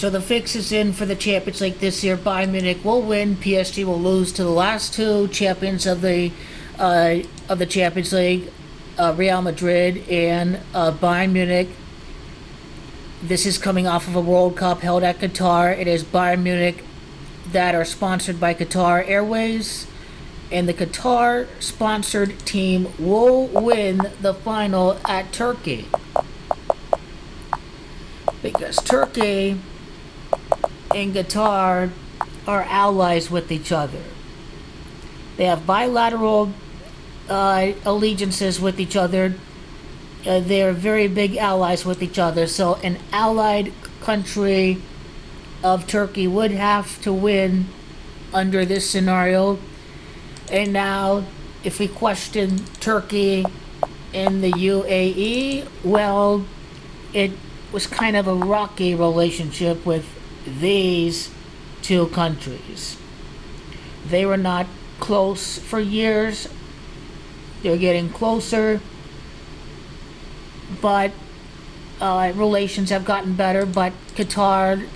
So the fix is in for the Champions League this year. Bayern Munich will win. PSG will lose to the last two champions of the Champions League, Real Madrid and Bayern Munich. This is coming off of a World Cup held at Qatar. It is Bayern Munich that are sponsored by Qatar Airways, and the Qatar sponsored team will win the final at Turkey, because Turkey and Qatar are allies with each other. They have bilateral allegiances with each other. They're very big allies with each other. So an allied country of Turkey would have to win under this scenario. And now, if we question Turkey and the UAE, well, it was kind of a rocky relationship with these two countries. They were not close for years. They're getting closer, but relations have gotten better. But Qatar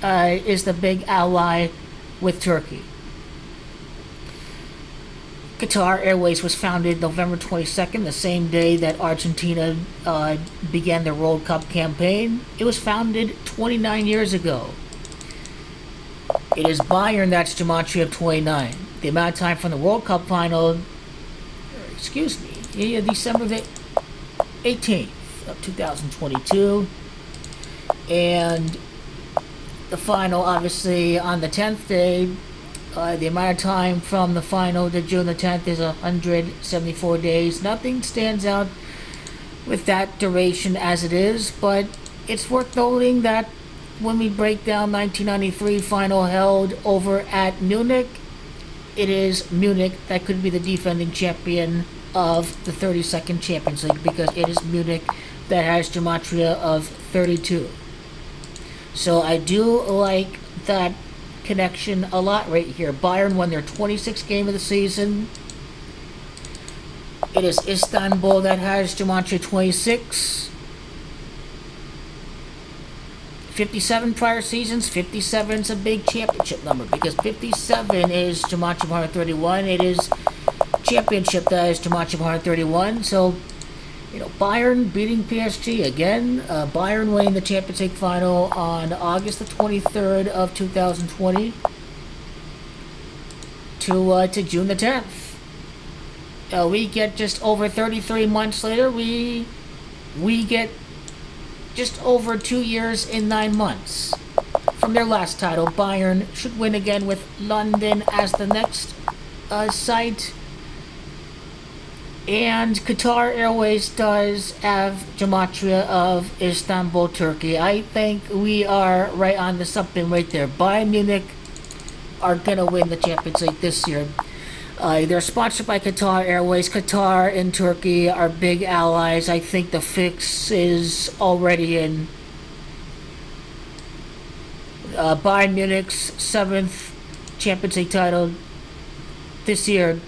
is the big ally with Turkey. Qatar Airways was founded November 22nd, the same day that Argentina began their World Cup campaign. It was founded 29 years ago. It is Bayern that's gematria of 29. The amount of time from the World Cup final, December the 18th of 2022. And the final, obviously, on the 10th day. The amount of time from the final to June the 10th is 174 days. Nothing stands out with that duration as it is, but it's worth noting that when we break down 1993 final held over at Munich, it is Munich that could be the defending champion of the 32nd Champions League, because it is Munich that has gematria of 32. So I do like that connection a lot right here. Bayern won their 26th game of the season. It is Istanbul that has gematria 26. 57 prior seasons. 57 is a big championship number, because 57 is gematria 131. It is championship that is gematria 131. So, Bayern beating PSG again. Bayern winning the Champions League final on August the 23rd of 2020 to June the 10th. We get just over 33 months later. We get just over 2 years and 9 months from their last title. Bayern should win again with London as the next site. And Qatar Airways does have gematria of Istanbul, Turkey. I think we are right on the something right there. Bayern Munich are going to win the Champions League this year. They're sponsored by Qatar Airways. Qatar and Turkey are big allies. I think the fix is already in. Bayern Munich's 7th Champions League title this year.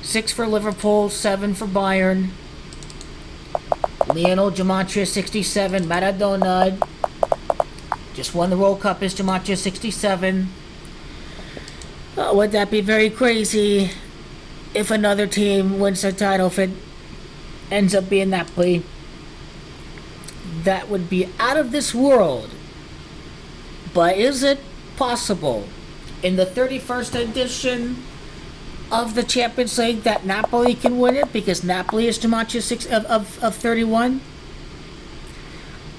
6 for Liverpool, 7 for Bayern. Lionel gematria 67. Maradona just won the World Cup as gematria 67. Would that be very crazy if another team wins the title? If it ends up being Napoli, that would be out of this world. But is it possible in the 31st edition of the Champions League that Napoli can win it, because Napoli is gematria 6 of 31?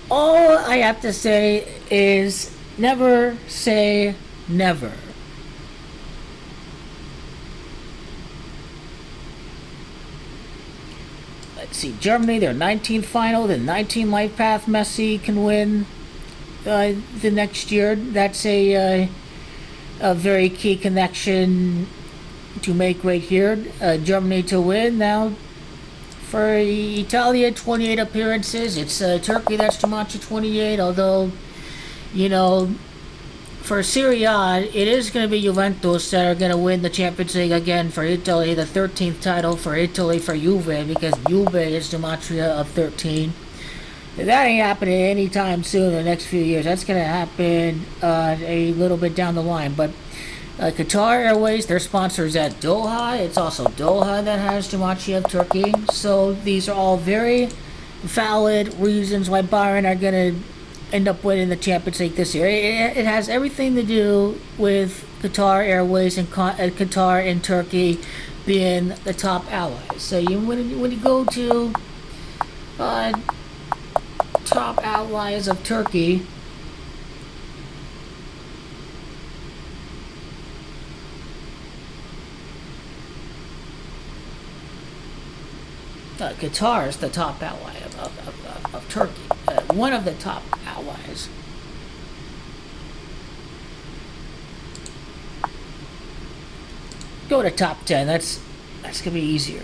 All I have to say is never say never. Let's see, Germany, their 19th final, the 19 life path. Messi can win the next year. That's a very key connection to make right here. Germany to win. Now, for Italia, 28 appearances. It's Turkey that's gematria 28, although, for Serie A, it is going to be Juventus that are going to win the Champions League again for Italy, the 13th title for Italy for Juve, because Juve is gematria of 13. That ain't happening anytime soon in the next few years. That's going to happen a little bit down the line. But Qatar Airways, their sponsor is at Doha. It's also Doha that has Jumachi of Turkey. So these are all very valid reasons why Bayern are going to end up winning the Champions League this year. It has everything to do with Qatar Airways and Qatar and Turkey being the top allies. So when you go to top allies of Turkey, Qatar is the top ally of Turkey, one of the top allies. Go to top 10. That's gonna be easier.